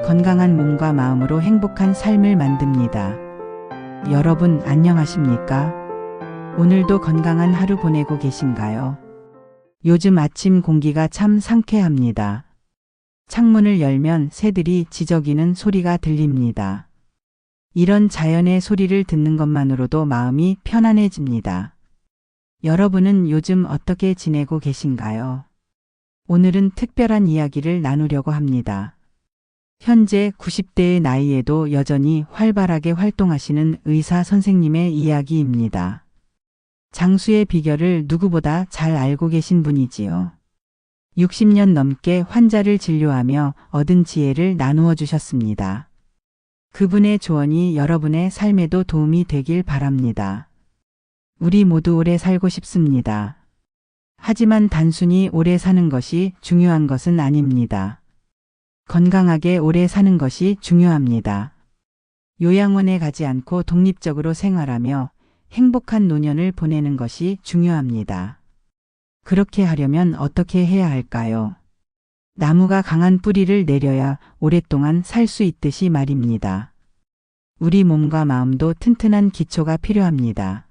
건강한 몸과 마음으로 행복한 삶을 만듭니다. 여러분 안녕하십니까? 오늘도 건강한 하루 보내고 계신가요? 요즘 아침 공기가 참 상쾌합니다. 창문을 열면 새들이 지저귀는 소리가 들립니다. 이런 자연의 소리를 듣는 것만으로도 마음이 편안해집니다. 여러분은 요즘 어떻게 지내고 계신가요? 오늘은 특별한 이야기를 나누려고 합니다. 현재 90대의 나이에도 여전히 활발하게 활동하시는 의사 선생님의 이야기입니다. 장수의 비결을 누구보다 잘 알고 계신 분이지요. 60년 넘게 환자를 진료하며 얻은 지혜를 나누어 주셨습니다. 그분의 조언이 여러분의 삶에도 도움이 되길 바랍니다. 우리 모두 오래 살고 싶습니다. 하지만 단순히 오래 사는 것이 중요한 것은 아닙니다. 건강하게 오래 사는 것이 중요합니다. 요양원에 가지 않고 독립적으로 생활하며 행복한 노년을 보내는 것이 중요합니다. 그렇게 하려면 어떻게 해야 할까요? 나무가 강한 뿌리를 내려야 오랫동안 살 수 있듯이 말입니다. 우리 몸과 마음도 튼튼한 기초가 필요합니다.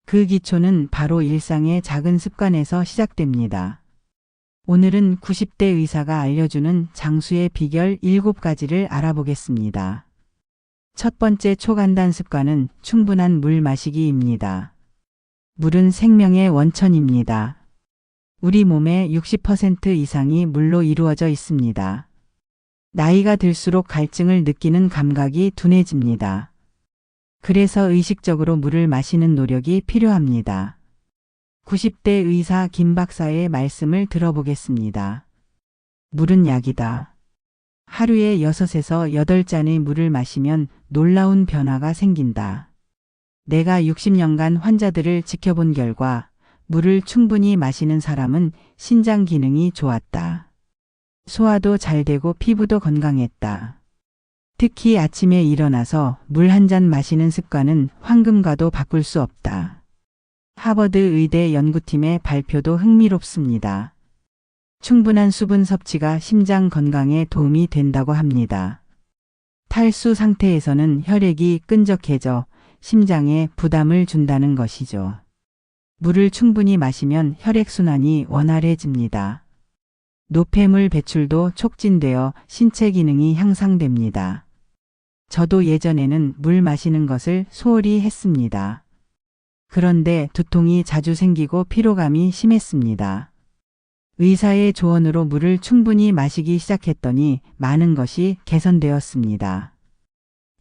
그 기초는 바로 일상의 작은 습관에서 시작됩니다. 오늘은 90대 의사가 알려주는 장수의 비결 7가지를 알아보겠습니다. 첫 번째 초간단 습관은 충분한 물 마시기입니다. 물은 생명의 원천입니다. 우리 몸의 60% 이상이 물로 이루어져 있습니다. 나이가 들수록 갈증을 느끼는 감각이 둔해집니다. 그래서 의식적으로 물을 마시는 노력이 필요합니다. 90대 의사 김 박사의 말씀을 들어보겠습니다. 물은 약이다. 하루에 6에서 8잔의 물을 마시면 놀라운 변화가 생긴다. 내가 60년간 환자들을 지켜본 결과 물을 충분히 마시는 사람은 신장 기능이 좋았다. 소화도 잘 되고 피부도 건강했다. 특히 아침에 일어나서 물 한 잔 마시는 습관은 황금과도 바꿀 수 없다. 하버드 의대 연구팀의 발표도 흥미롭습니다. 충분한 수분 섭취가 심장 건강에 도움이 된다고 합니다. 탈수 상태에서는 혈액이 끈적해져 심장에 부담을 준다는 것이죠. 물을 충분히 마시면 혈액순환이 원활해집니다. 노폐물 배출도 촉진되어 신체 기능이 향상됩니다. 저도 예전에는 물 마시는 것을 소홀히 했습니다. 그런데 두통이 자주 생기고 피로감이 심했습니다. 의사의 조언으로 물을 충분히 마시기 시작했더니 많은 것이 개선되었습니다.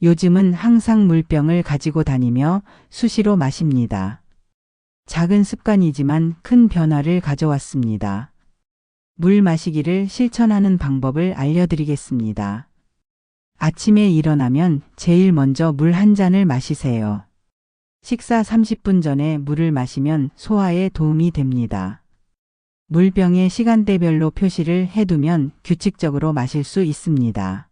요즘은 항상 물병을 가지고 다니며 수시로 마십니다. 작은 습관이지만 큰 변화를 가져왔습니다. 물 마시기를 실천하는 방법을 알려드리겠습니다. 아침에 일어나면 제일 먼저 물 한 잔을 마시세요. 식사 30분 전에 물을 마시면 소화에 도움이 됩니다. 물병에 시간대별로 표시를 해두면 규칙적으로 마실 수 있습니다.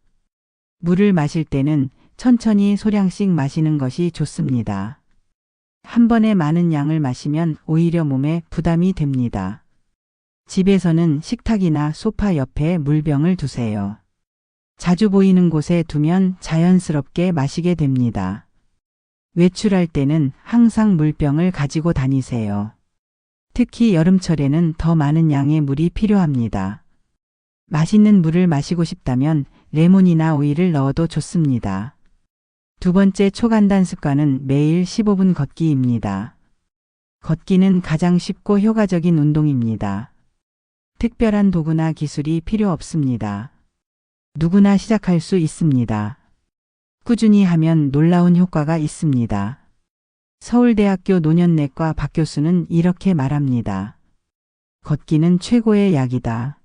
물을 마실 때는 천천히 소량씩 마시는 것이 좋습니다. 한 번에 많은 양을 마시면 오히려 몸에 부담이 됩니다. 집에서는 식탁이나 소파 옆에 물병을 두세요. 자주 보이는 곳에 두면 자연스럽게 마시게 됩니다. 외출할 때는 항상 물병을 가지고 다니세요. 특히 여름철에는 더 많은 양의 물이 필요합니다. 맛있는 물을 마시고 싶다면 레몬이나 오이를 넣어도 좋습니다. 두 번째 초간단 습관은 매일 15분 걷기입니다. 걷기는 가장 쉽고 효과적인 운동입니다. 특별한 도구나 기술이 필요 없습니다. 누구나 시작할 수 있습니다. 꾸준히 하면 놀라운 효과가 있습니다. 서울대학교 노년내과 박 교수는 이렇게 말합니다. 걷기는 최고의 약이다.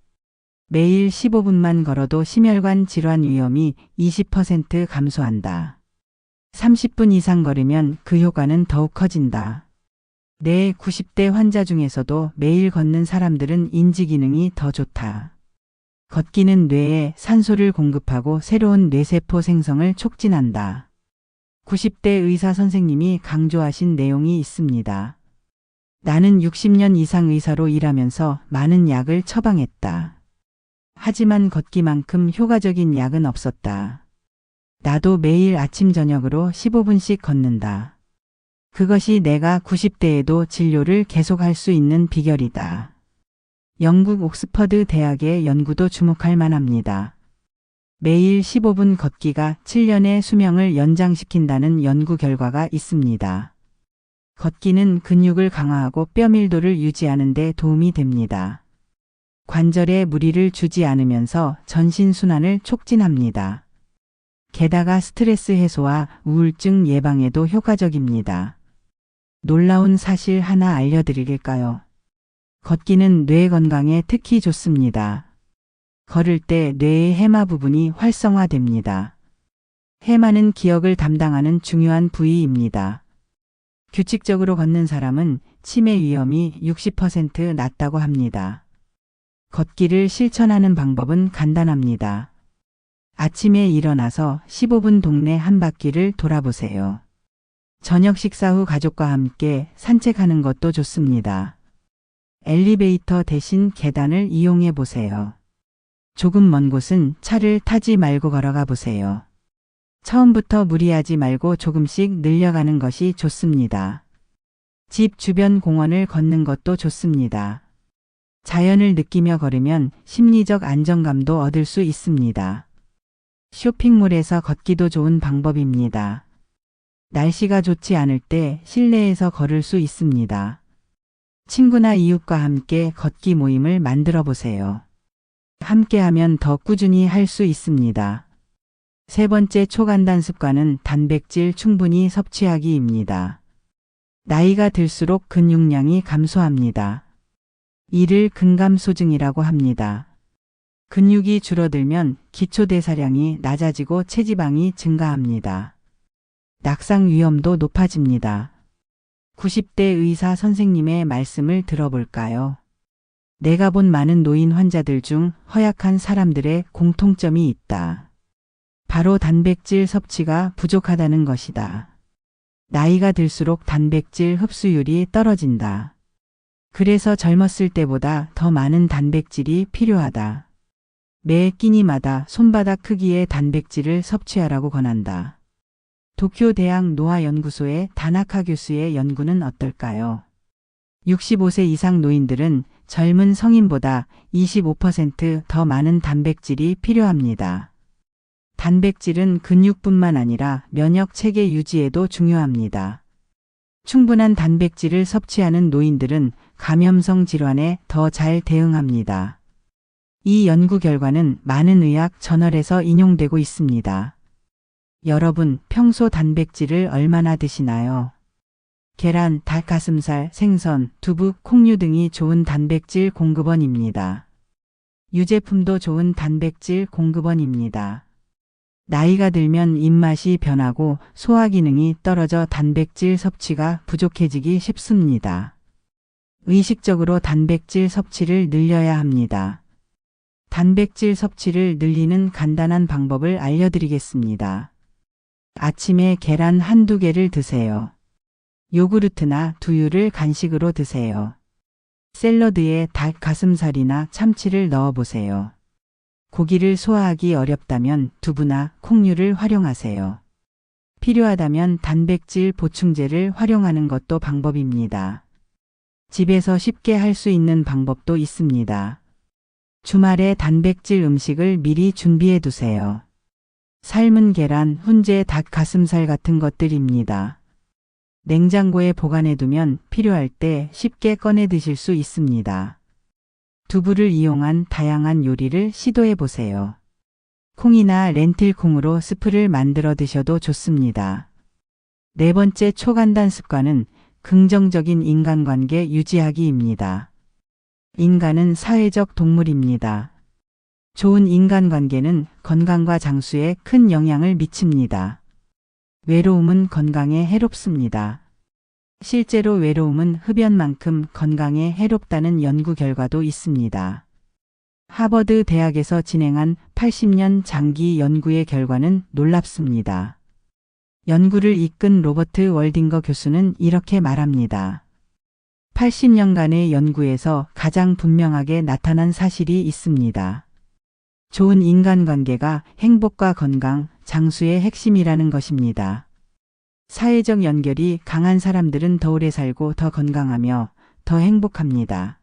매일 15분만 걸어도 심혈관 질환 위험이 20% 감소한다. 30분 이상 걸으면 그 효과는 더욱 커진다. 내 90대 환자 중에서도 매일 걷는 사람들은 인지 기능이 더 좋다. 걷기는 뇌에 산소를 공급하고 새로운 뇌세포 생성을 촉진한다. 90대 의사 선생님이 강조하신 내용이 있습니다. 나는 60년 이상 의사로 일하면서 많은 약을 처방했다. 하지만 걷기만큼 효과적인 약은 없었다. 나도 매일 아침 저녁으로 15분씩 걷는다. 그것이 내가 90대에도 진료를 계속할 수 있는 비결이다. 영국 옥스퍼드 대학의 연구도 주목할 만합니다. 매일 15분 걷기가 7년의 수명을 연장시킨다는 연구 결과가 있습니다. 걷기는 근육을 강화하고 뼈 밀도를 유지하는 데 도움이 됩니다. 관절에 무리를 주지 않으면서 전신순환을 촉진합니다. 게다가 스트레스 해소와 우울증 예방에도 효과적입니다. 놀라운 사실 하나 알려드릴까요? 걷기는 뇌 건강에 특히 좋습니다. 걸을 때 뇌의 해마 부분이 활성화됩니다. 해마는 기억을 담당하는 중요한 부위입니다. 규칙적으로 걷는 사람은 치매 위험이 60% 낮다고 합니다. 걷기를 실천하는 방법은 간단합니다. 아침에 일어나서 15분 동네 한 바퀴를 돌아보세요. 저녁 식사 후 가족과 함께 산책하는 것도 좋습니다. 엘리베이터 대신 계단을 이용해 보세요. 조금 먼 곳은 차를 타지 말고 걸어가 보세요. 처음부터 무리하지 말고 조금씩 늘려가는 것이 좋습니다. 집 주변 공원을 걷는 것도 좋습니다. 자연을 느끼며 걸으면 심리적 안정감도 얻을 수 있습니다. 쇼핑몰에서 걷기도 좋은 방법입니다. 날씨가 좋지 않을 때 실내에서 걸을 수 있습니다. 친구나 이웃과 함께 걷기 모임을 만들어 보세요. 함께하면 더 꾸준히 할 수 있습니다. 세 번째 초간단 습관은 단백질 충분히 섭취하기입니다. 나이가 들수록 근육량이 감소합니다. 이를 근감소증이라고 합니다. 근육이 줄어들면 기초대사량이 낮아지고 체지방이 증가합니다. 낙상 위험도 높아집니다. 90대 의사 선생님의 말씀을 들어볼까요? 내가 본 많은 노인 환자들 중 허약한 사람들의 공통점이 있다. 바로 단백질 섭취가 부족하다는 것이다. 나이가 들수록 단백질 흡수율이 떨어진다. 그래서 젊었을 때보다 더 많은 단백질이 필요하다. 매 끼니마다 손바닥 크기의 단백질을 섭취하라고 권한다. 도쿄 대학 노화연구소의 다나카 교수의 연구는 어떨까요? 65세 이상 노인들은 젊은 성인보다 25% 더 많은 단백질이 필요합니다. 단백질은 근육뿐만 아니라 면역 체계 유지에도 중요합니다. 충분한 단백질을 섭취하는 노인들은 감염성 질환에 더 잘 대응합니다. 이 연구 결과는 많은 의학 저널에서 인용되고 있습니다. 여러분, 평소 단백질을 얼마나 드시나요? 계란, 닭가슴살, 생선, 두부, 콩류 등이 좋은 단백질 공급원입니다. 유제품도 좋은 단백질 공급원입니다. 나이가 들면 입맛이 변하고 소화 기능이 떨어져 단백질 섭취가 부족해지기 쉽습니다. 의식적으로 단백질 섭취를 늘려야 합니다. 단백질 섭취를 늘리는 간단한 방법을 알려드리겠습니다. 아침에 계란 한두 개를 드세요. 요구르트나 두유를 간식으로 드세요. 샐러드에 닭 가슴살이나 참치를 넣어보세요. 고기를 소화하기 어렵다면 두부나 콩류를 활용하세요. 필요하다면 단백질 보충제를 활용하는 것도 방법입니다. 집에서 쉽게 할 수 있는 방법도 있습니다. 주말에 단백질 음식을 미리 준비해 두세요. 삶은 계란, 훈제, 닭 가슴살 같은 것들입니다. 냉장고에 보관해 두면 필요할 때 쉽게 꺼내 드실 수 있습니다. 두부를 이용한 다양한 요리를 시도해 보세요. 콩이나 렌틸콩으로 스프를 만들어 드셔도 좋습니다. 네 번째 초간단 습관은 긍정적인 인간관계 유지하기입니다. 인간은 사회적 동물입니다. 좋은 인간관계는 건강과 장수에 큰 영향을 미칩니다. 외로움은 건강에 해롭습니다. 실제로 외로움은 흡연만큼 건강에 해롭다는 연구 결과도 있습니다. 하버드 대학에서 진행한 80년 장기 연구의 결과는 놀랍습니다. 연구를 이끈 로버트 월딩거 교수는 이렇게 말합니다. 80년간의 연구에서 가장 분명하게 나타난 사실이 있습니다. 좋은 인간관계가 행복과 건강, 장수의 핵심이라는 것입니다. 사회적 연결이 강한 사람들은 더 오래 살고 더 건강하며 더 행복합니다.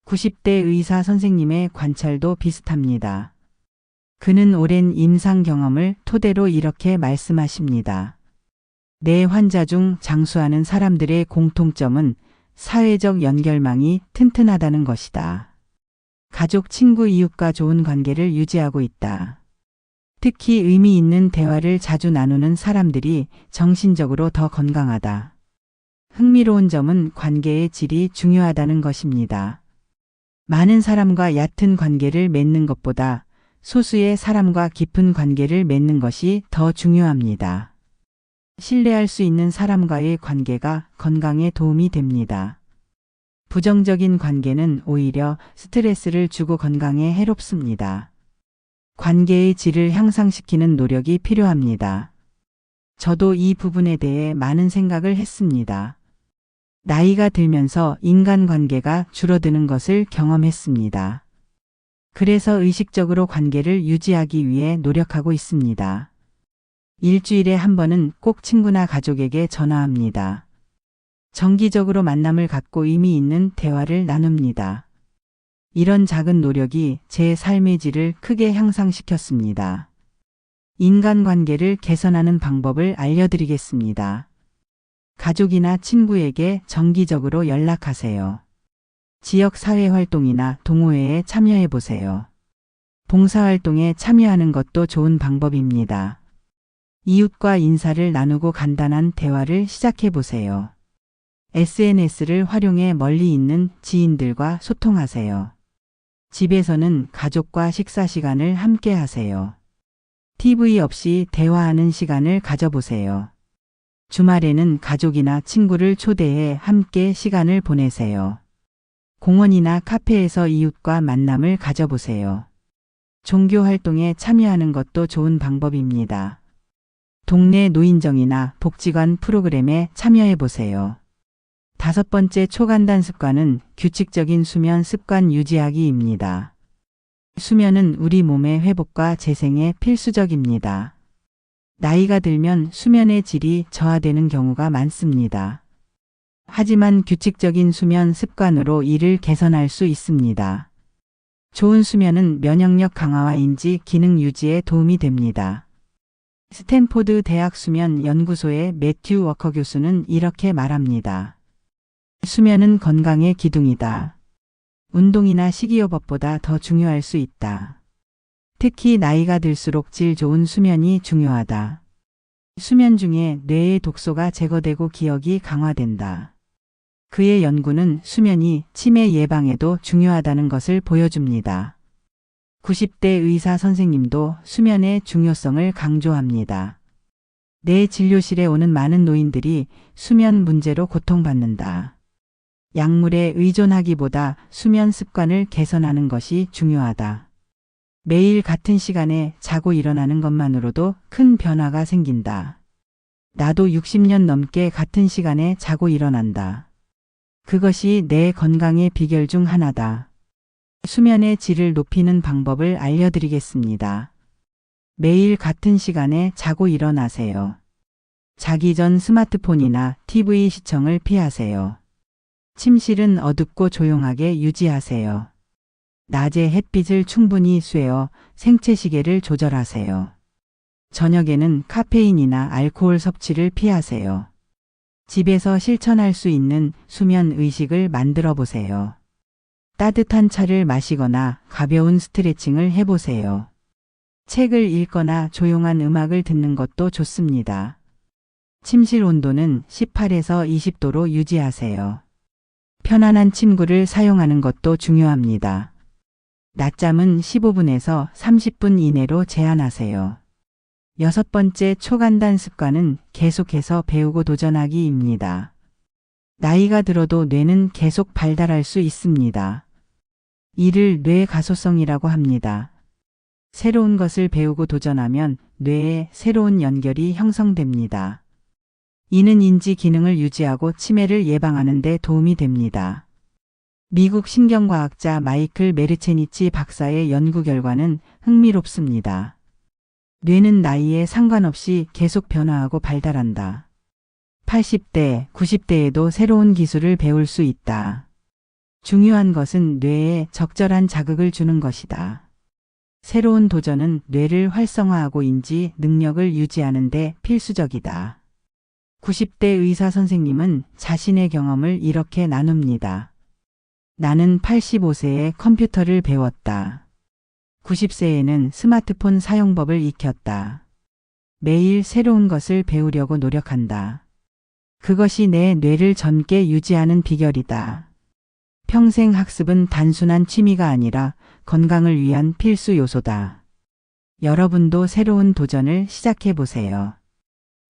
90대 의사 선생님의 관찰도 비슷합니다. 그는 오랜 임상 경험을 토대로 이렇게 말씀하십니다. 내 환자 중 장수하는 사람들의 공통점은 사회적 연결망이 튼튼하다는 것이다. 가족, 친구, 이웃과 좋은 관계를 유지하고 있다. 특히 의미 있는 대화를 자주 나누는 사람들이 정신적으로 더 건강하다. 흥미로운 점은 관계의 질이 중요하다는 것입니다. 많은 사람과 얕은 관계를 맺는 것보다 소수의 사람과 깊은 관계를 맺는 것이 더 중요합니다. 신뢰할 수 있는 사람과의 관계가 건강에 도움이 됩니다. 부정적인 관계는 오히려 스트레스를 주고 건강에 해롭습니다. 관계의 질을 향상시키는 노력이 필요합니다. 저도 이 부분에 대해 많은 생각을 했습니다. 나이가 들면서 인간관계가 줄어드는 것을 경험했습니다. 그래서 의식적으로 관계를 유지하기 위해 노력하고 있습니다. 일주일에 한 번은 꼭 친구나 가족에게 전화합니다. 정기적으로 만남을 갖고 의미 있는 대화를 나눕니다. 이런 작은 노력이 제 삶의 질을 크게 향상시켰습니다. 인간관계를 개선하는 방법을 알려드리겠습니다. 가족이나 친구에게 정기적으로 연락하세요. 지역 사회활동이나 동호회에 참여해보세요. 봉사활동에 참여하는 것도 좋은 방법입니다. 이웃과 인사를 나누고 간단한 대화를 시작해보세요. SNS를 활용해 멀리 있는 지인들과 소통하세요. 집에서는 가족과 식사 시간을 함께 하세요. TV 없이 대화하는 시간을 가져보세요. 주말에는 가족이나 친구를 초대해 함께 시간을 보내세요. 공원이나 카페에서 이웃과 만남을 가져보세요. 종교 활동에 참여하는 것도 좋은 방법입니다. 동네 노인정이나 복지관 프로그램에 참여해보세요. 5번째 초간단 습관은 규칙적인 수면 습관 유지하기입니다. 수면은 우리 몸의 회복과 재생에 필수적입니다. 나이가 들면 수면의 질이 저하되는 경우가 많습니다. 하지만 규칙적인 수면 습관으로 이를 개선할 수 있습니다. 좋은 수면은 면역력 강화와 인지 기능 유지에 도움이 됩니다. 스탠포드 대학 수면 연구소의 매튜 워커 교수는 이렇게 말합니다. 수면은 건강의 기둥이다. 운동이나 식이요법보다 더 중요할 수 있다. 특히 나이가 들수록 질 좋은 수면이 중요하다. 수면 중에 뇌의 독소가 제거되고 기억이 강화된다. 그의 연구는 수면이 치매 예방에도 중요하다는 것을 보여줍니다. 90대 의사 선생님도 수면의 중요성을 강조합니다. 내 진료실에 오는 많은 노인들이 수면 문제로 고통받는다. 약물에 의존하기보다 수면 습관을 개선하는 것이 중요하다. 매일 같은 시간에 자고 일어나는 것만으로도 큰 변화가 생긴다. 나도 60년 넘게 같은 시간에 자고 일어난다. 그것이 내 건강의 비결 중 하나다. 수면의 질을 높이는 방법을 알려드리겠습니다. 매일 같은 시간에 자고 일어나세요. 자기 전 스마트폰이나 TV 시청을 피하세요. 침실은 어둡고 조용하게 유지하세요. 낮에 햇빛을 충분히 쐬어 생체 시계를 조절하세요. 저녁에는 카페인이나 알코올 섭취를 피하세요. 집에서 실천할 수 있는 수면 의식을 만들어 보세요. 따뜻한 차를 마시거나 가벼운 스트레칭을 해보세요. 책을 읽거나 조용한 음악을 듣는 것도 좋습니다. 침실 온도는 18에서 20도로 유지하세요. 편안한 침구를 사용하는 것도 중요합니다. 낮잠은 15분에서 30분 이내로 제한하세요. 6번째 초간단 습관은 계속해서 배우고 도전하기입니다. 나이가 들어도 뇌는 계속 발달할 수 있습니다. 이를 뇌 가소성이라고 합니다. 새로운 것을 배우고 도전하면 뇌에 새로운 연결이 형성됩니다. 이는 인지 기능을 유지하고 치매를 예방하는 데 도움이 됩니다. 미국 신경과학자 마이클 메르체니치 박사의 연구 결과는 흥미롭습니다. 뇌는 나이에 상관없이 계속 변화하고 발달한다. 80대, 90대에도 새로운 기술을 배울 수 있다. 중요한 것은 뇌에 적절한 자극을 주는 것이다. 새로운 도전은 뇌를 활성화하고 인지 능력을 유지하는 데 필수적이다. 90대 의사 선생님은 자신의 경험을 이렇게 나눕니다. 나는 85세에 컴퓨터를 배웠다. 90세에는 스마트폰 사용법을 익혔다. 매일 새로운 것을 배우려고 노력한다. 그것이 내 뇌를 젊게 유지하는 비결이다. 평생 학습은 단순한 취미가 아니라 건강을 위한 필수 요소다. 여러분도 새로운 도전을 시작해 보세요.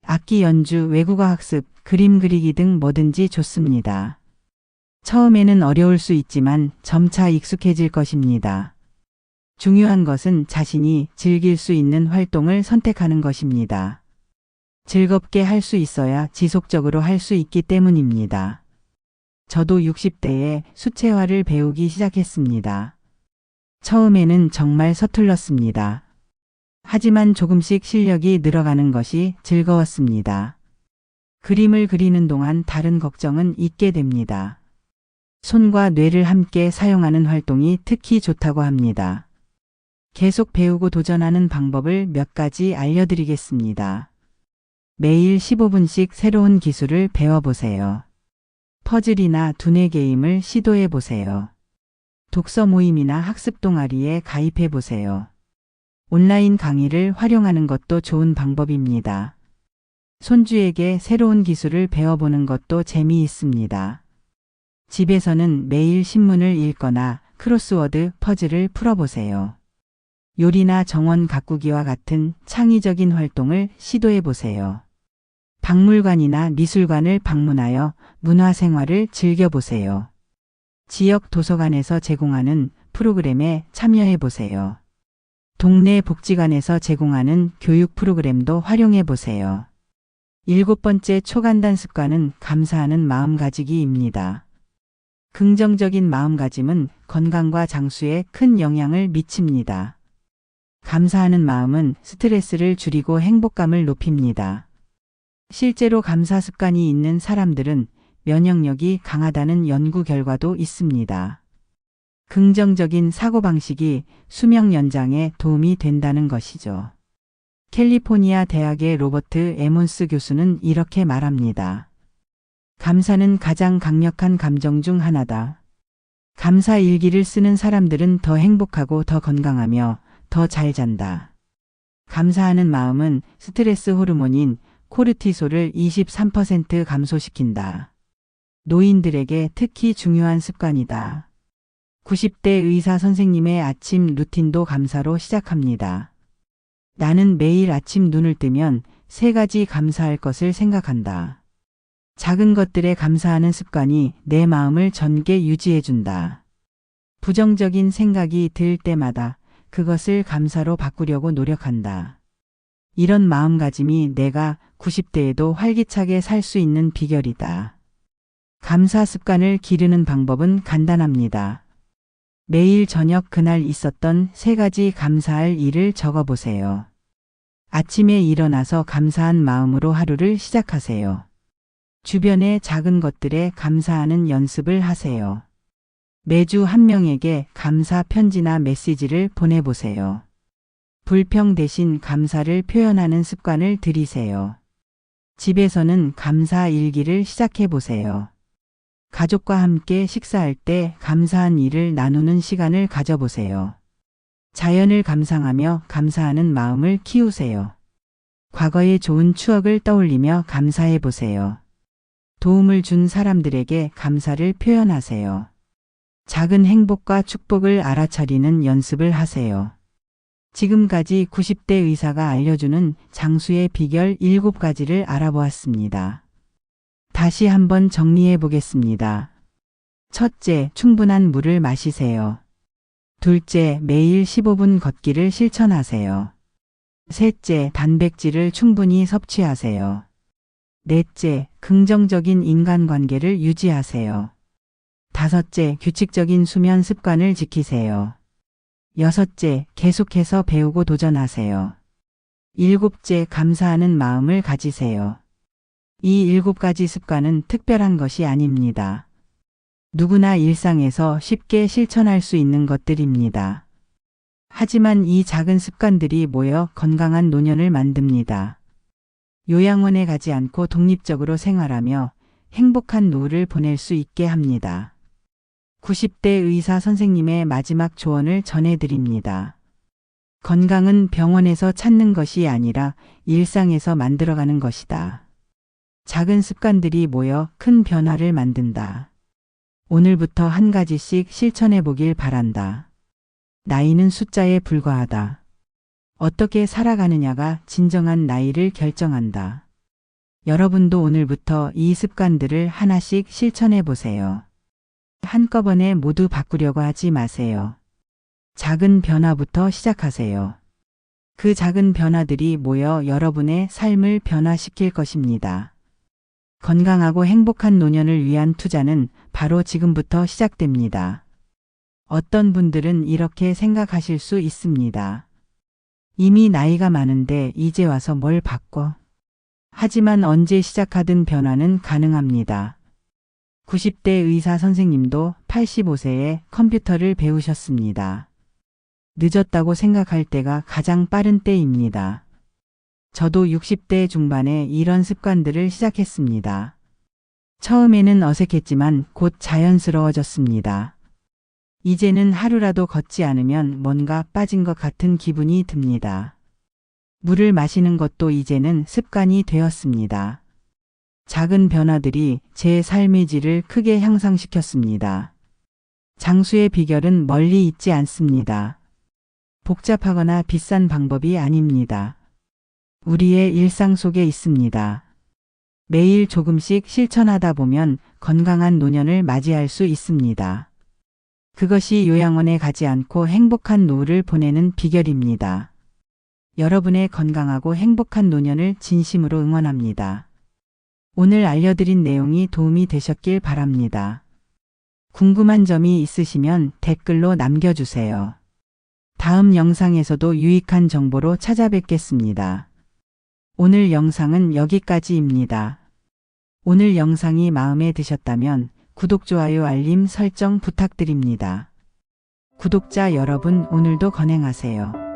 악기 연주, 외국어 학습, 그림 그리기 등 뭐든지 좋습니다. 처음에는 어려울 수 있지만 점차 익숙해질 것입니다. 중요한 것은 자신이 즐길 수 있는 활동을 선택하는 것입니다. 즐겁게 할 수 있어야 지속적으로 할 수 있기 때문입니다. 저도 60대에 수채화를 배우기 시작했습니다. 처음에는 정말 서툴렀습니다. 하지만 조금씩 실력이 늘어가는 것이 즐거웠습니다. 그림을 그리는 동안 다른 걱정은 잊게 됩니다. 손과 뇌를 함께 사용하는 활동이 특히 좋다고 합니다. 계속 배우고 도전하는 방법을 몇 가지 알려드리겠습니다. 매일 15분씩 새로운 기술을 배워보세요. 퍼즐이나 두뇌 게임을 시도해 보세요. 독서 모임이나 학습 동아리에 가입해 보세요. 온라인 강의를 활용하는 것도 좋은 방법입니다. 손주에게 새로운 기술을 배워보는 것도 재미있습니다. 집에서는 매일 신문을 읽거나 크로스워드 퍼즐을 풀어보세요. 요리나 정원 가꾸기와 같은 창의적인 활동을 시도해 보세요. 박물관이나 미술관을 방문하여 문화생활을 즐겨보세요. 지역 도서관에서 제공하는 프로그램에 참여해 보세요. 동네 복지관에서 제공하는 교육 프로그램도 활용해 보세요. 7번째 초간단 습관은 감사하는 마음가지기입니다. 긍정적인 마음가짐은 건강과 장수에 큰 영향을 미칩니다. 감사하는 마음은 스트레스를 줄이고 행복감을 높입니다. 실제로 감사 습관이 있는 사람들은 면역력이 강하다는 연구 결과도 있습니다. 긍정적인 사고방식이 수명 연장에 도움이 된다는 것이죠. 캘리포니아 대학의 로버트 에몬스 교수는 이렇게 말합니다. 감사는 가장 강력한 감정 중 하나다. 감사 일기를 쓰는 사람들은 더 행복하고 더 건강하며 더 잘 잔다. 감사하는 마음은 스트레스 호르몬인 코르티솔을 23% 감소시킨다. 노인들에게 특히 중요한 습관이다. 90대 의사 선생님의 아침 루틴도 감사로 시작합니다. 나는 매일 아침 눈을 뜨면 3가지 감사할 것을 생각한다. 작은 것들에 감사하는 습관이 내 마음을 젊게 유지해준다. 부정적인 생각이 들 때마다 그것을 감사로 바꾸려고 노력한다. 이런 마음가짐이 내가 90대에도 활기차게 살 수 있는 비결이다. 감사 습관을 기르는 방법은 간단합니다. 매일 저녁 그날 있었던 3가지 감사할 일을 적어보세요. 아침에 일어나서 감사한 마음으로 하루를 시작하세요. 주변의 작은 것들에 감사하는 연습을 하세요. 매주 한 명에게 감사 편지나 메시지를 보내보세요. 불평 대신 감사를 표현하는 습관을 들이세요. 집에서는 감사 일기를 시작해 보세요. 가족과 함께 식사할 때 감사한 일을 나누는 시간을 가져보세요. 자연을 감상하며 감사하는 마음을 키우세요. 과거의 좋은 추억을 떠올리며 감사해 보세요. 도움을 준 사람들에게 감사를 표현하세요. 작은 행복과 축복을 알아차리는 연습을 하세요. 지금까지 90대 의사가 알려주는 장수의 비결 7가지를 알아보았습니다. 다시 한번 정리해 보겠습니다. 첫째, 충분한 물을 마시세요. 둘째, 매일 15분 걷기를 실천하세요. 셋째, 단백질을 충분히 섭취하세요. 넷째, 긍정적인 인간관계를 유지하세요. 5째, 규칙적인 수면 습관을 지키세요. 6째, 계속해서 배우고 도전하세요. 7째, 감사하는 마음을 가지세요. 이 7가지 습관은 특별한 것이 아닙니다. 누구나 일상에서 쉽게 실천할 수 있는 것들입니다. 하지만 이 작은 습관들이 모여 건강한 노년을 만듭니다. 요양원에 가지 않고 독립적으로 생활하며 행복한 노후를 보낼 수 있게 합니다. 90대 의사 선생님의 마지막 조언을 전해드립니다. 건강은 병원에서 찾는 것이 아니라 일상에서 만들어가는 것이다. 작은 습관들이 모여 큰 변화를 만든다. 오늘부터 한 가지씩 실천해 보길 바란다. 나이는 숫자에 불과하다. 어떻게 살아가느냐가 진정한 나이를 결정한다. 여러분도 오늘부터 이 습관들을 하나씩 실천해 보세요. 한꺼번에 모두 바꾸려고 하지 마세요. 작은 변화부터 시작하세요. 그 작은 변화들이 모여 여러분의 삶을 변화시킬 것입니다. 건강하고 행복한 노년을 위한 투자는 바로 지금부터 시작됩니다. 어떤 분들은 이렇게 생각하실 수 있습니다. 이미 나이가 많은데 이제 와서 뭘 바꿔? 하지만 언제 시작하든 변화는 가능합니다. 90대 의사 선생님도 85세에 컴퓨터를 배우셨습니다. 늦었다고 생각할 때가 가장 빠른 때입니다. 저도 60대 중반에 이런 습관들을 시작했습니다. 처음에는 어색했지만 곧 자연스러워졌습니다. 이제는 하루라도 걷지 않으면 뭔가 빠진 것 같은 기분이 듭니다. 물을 마시는 것도 이제는 습관이 되었습니다. 작은 변화들이 제 삶의 질을 크게 향상시켰습니다. 장수의 비결은 멀리 있지 않습니다. 복잡하거나 비싼 방법이 아닙니다. 우리의 일상 속에 있습니다. 매일 조금씩 실천하다 보면 건강한 노년을 맞이할 수 있습니다. 그것이 요양원에 가지 않고 행복한 노후를 보내는 비결입니다. 여러분의 건강하고 행복한 노년을 진심으로 응원합니다. 오늘 알려드린 내용이 도움이 되셨길 바랍니다. 궁금한 점이 있으시면 댓글로 남겨주세요. 다음 영상에서도 유익한 정보로 찾아뵙겠습니다. 오늘 영상은 여기까지입니다. 오늘 영상이 마음에 드셨다면 구독, 좋아요, 알림 설정 부탁드립니다. 구독자 여러분, 오늘도 건행하세요.